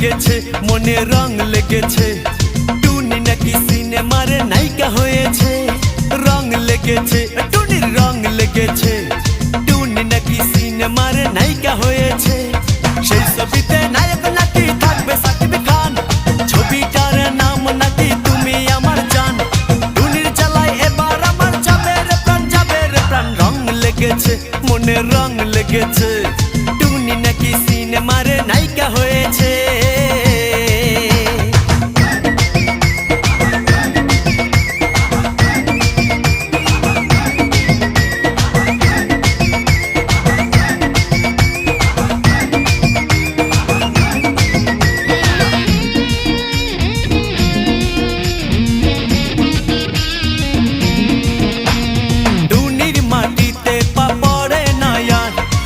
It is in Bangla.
লেগেছে মনে রং লেগেছে টুনি নাকি সিনেমার নায়িকা হয়েছে রং লেগেছে টুনির রং লেগেছে টুনি নাকি সিনেমার নায়িকা হয়েছে সেই ছবিতে নায়ক নাকি থাকবে সাকিব খান ছবিটার নাম নাকি তুমি আমার জান টুনির জ্বালায় এবার আমার যাবে রে প্রাণ রং লেগেছে মনে রং লেগেছে টুনি নাকি সিনেমার নায়িকা হয়েছে